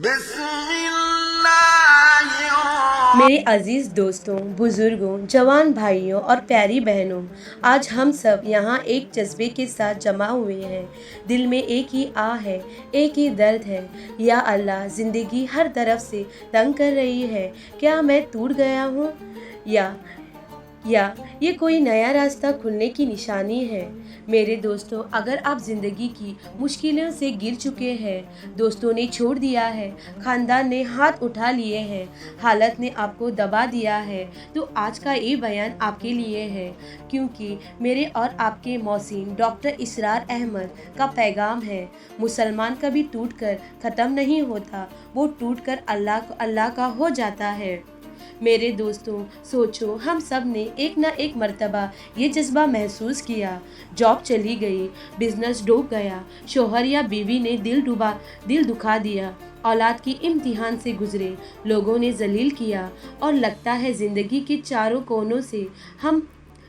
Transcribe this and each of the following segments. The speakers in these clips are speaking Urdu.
بسم اللہ میرے عزیز دوستوں، بزرگوں، جوان بھائیوں اور پیاری بہنوں، آج ہم سب یہاں ایک جذبے کے ساتھ جمع ہوئے ہیں۔ دل میں ایک ہی آہ ہے، ایک ہی درد ہے۔ یا اللہ، زندگی ہر طرف سے تنگ کر رہی ہے۔ کیا میں ٹوٹ گیا ہوں یا یہ کوئی نیا راستہ کھلنے کی نشانی ہے؟ میرے دوستوں، اگر آپ زندگی کی مشکلوں سے گر چکے ہیں، دوستوں نے چھوڑ دیا ہے، خاندان نے ہاتھ اٹھا لیے ہیں، حالت نے آپ کو دبا دیا ہے، تو آج کا یہ بیان آپ کے لیے ہے، کیونکہ میرے اور آپ کے محسن ڈاکٹر اسرار احمد کا پیغام ہے: مسلمان کبھی ٹوٹ کر ختم نہیں ہوتا، وہ ٹوٹ کر اللہ کا ہو جاتا ہے۔ میرے دوستوں، سوچو، ہم سب نے ایک نہ ایک مرتبہ یہ جذبہ محسوس کیا۔ جاب چلی گئی، بزنس ڈوب گیا، شوہر یا بیوی نے دل دکھا دیا، اولاد کی امتحان سے گزرے، لوگوں نے ذلیل کیا، اور لگتا ہے زندگی کے چاروں کونوں سے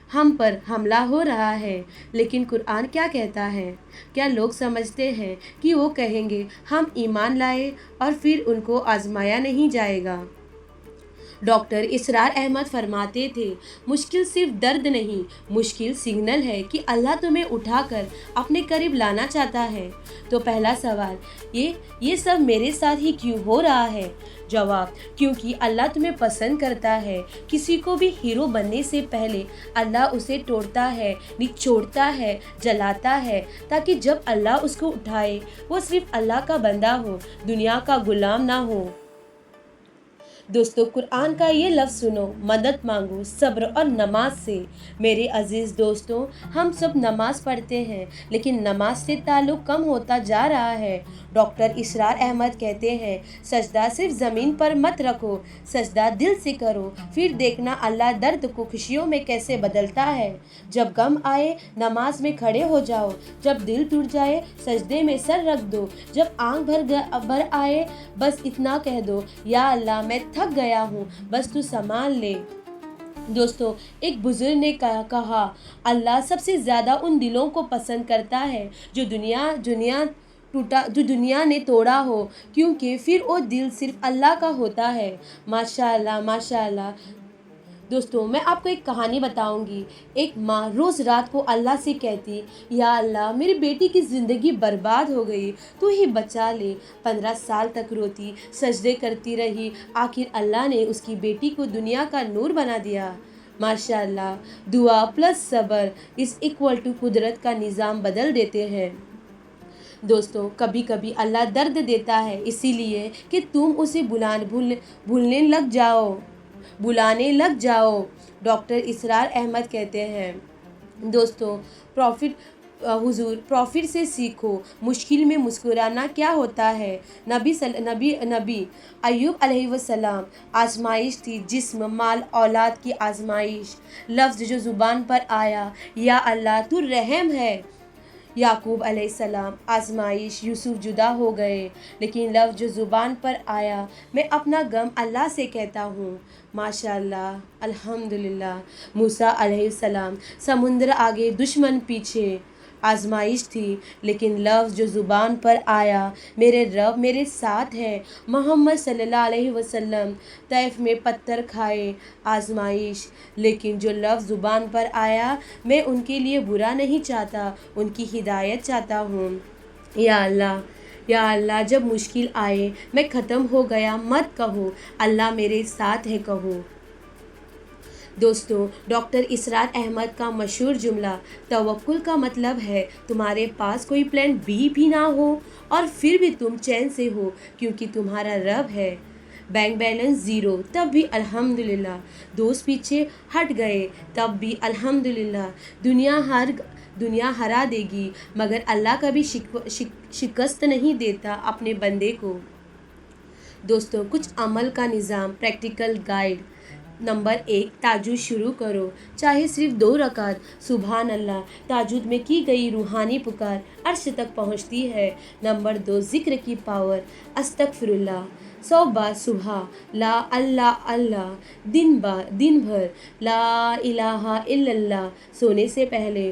ہم پر حملہ ہو رہا ہے۔ لیکن قرآن کیا کہتا ہے؟ کیا لوگ سمجھتے ہیں کہ وہ کہیں گے ہم ایمان لائے اور پھر ان کو آزمایا نہیں جائے گا؟ ڈاکٹر اسرار احمد فرماتے تھے، مشکل صرف درد نہیں، مشکل سگنل ہے کہ اللہ تمہیں اٹھا کر اپنے قریب لانا چاہتا ہے۔ تو پہلا سوال، یہ سب میرے ساتھ ہی کیوں ہو رہا ہے؟ جواب، کیونکہ اللہ تمہیں پسند کرتا ہے۔ کسی کو بھی ہیرو بننے سے پہلے اللہ اسے توڑتا ہے، نچوڑتا ہے، جلاتا ہے، تاکہ جب اللہ اس کو اٹھائے وہ صرف اللہ کا بندہ ہو، دنیا کا غلام نہ ہو۔ دوستو، قرآن کا یہ لفظ سنو: مدد مانگو صبر اور نماز سے۔ میرے عزیز دوستوں، ہم سب نماز پڑھتے ہیں، لیکن نماز سے تعلق کم ہوتا جا رہا ہے۔ ڈاکٹر اسرار احمد کہتے ہیں، سجدہ صرف زمین پر مت رکھو، سجدہ دل سے کرو، پھر دیکھنا اللہ درد کو خوشیوں میں کیسے بدلتا ہے۔ جب غم آئے، نماز میں کھڑے ہو جاؤ، جب دل ٹوٹ جائے، سجدے میں سر رکھ دو، جب آنکھ بھر آئے، بس اتنا کہہ دو: یا اللہ، میں تھک گیا ہوں، بس تو سنبھال لے۔ دوستو، ایک بزرگ نے کہا، اللہ سب سے زیادہ ان دلوں کو پسند کرتا ہے جو دنیا نے توڑا ہو، کیونکہ پھر وہ دل صرف اللہ کا ہوتا ہے۔ ماشاءاللہ، ماشاءاللہ۔ دوستو، میں آپ کو ایک کہانی بتاؤں گی۔ ایک ماں روز رات کو اللہ سے کہتی، یا اللہ، میری بیٹی کی زندگی برباد ہو گئی، تو ہی بچا لے۔ 15 سال تک روتی، سجدے کرتی رہی، آخر اللہ نے اس کی بیٹی کو دنیا کا نور بنا دیا۔ ماشاءاللہ، دعا پلس صبر قدرت کا نظام بدل دیتے ہیں۔ دوستو، کبھی کبھی اللہ درد دیتا ہے اسی لیے کہ تم اسے بلانے لگ جاؤ۔ ڈاکٹر اسرار احمد کہتے ہیں، دوستو، پروفٹ سے سیکھو، مشکل میں مسکرانا کیا ہوتا ہے۔ نبی ایوب علیہ السلام، آزمائش تھی، جسم، مال، اولاد کی آزمائش۔ لفظ جو زبان پر آیا، یا اللہ تو رحم ہے۔ یعقوب علیہ السلام، آزمائش، یوسف جدا ہو گئے، لیکن لفظ جو زبان پر آیا، میں اپنا غم اللہ سے کہتا ہوں۔ ماشاءاللہ، الحمدللہ۔ موسیٰ علیہ السلام، سمندر آگے، دشمن پیچھے، آزمائش تھی، لیکن لفظ جو زبان پر آیا، میرے رب میرے ساتھ ہے۔ محمد صلی اللہ علیہ وسلم، طائف میں پتھر کھائے، آزمائش، لیکن جو لفظ زبان پر آیا، میں ان کے لیے برا نہیں چاہتا، ان کی ہدایت چاہتا ہوں۔ یا اللہ، یا اللہ، جب مشکل آئے، میں ختم ہو گیا مت کہو، اللہ میرے ساتھ ہے کہو۔ دوستو، ڈاکٹر اسرار احمد کا مشہور جملہ، توکل کا مطلب ہے تمہارے پاس کوئی پلان بی بھی نہ ہو اور پھر بھی تم چین سے ہو، کیونکہ تمہارا رب ہے۔ بینک بیلنس زیرو، تب بھی الحمدللہ۔ دوست پیچھے ہٹ گئے، تب بھی الحمدللہ۔ دنیا ہرا دے گی، مگر اللہ کبھی شکست نہیں دیتا اپنے بندے کو۔ دوستو، کچھ عمل کا نظام، پریکٹیکل گائیڈ۔ نمبر 1، تہجد شروع کرو، چاہے صرف 2 رکعت۔ سبحان اللہ، تہجد میں کی گئی روحانی پکار عرش تک پہنچتی ہے۔ نمبر 2، ذکر کی پاور، استغفر اللہ 100 بار صبح، لا اللہ اللہ، دن بھر لا الہ الا اللہ، سونے سے پہلے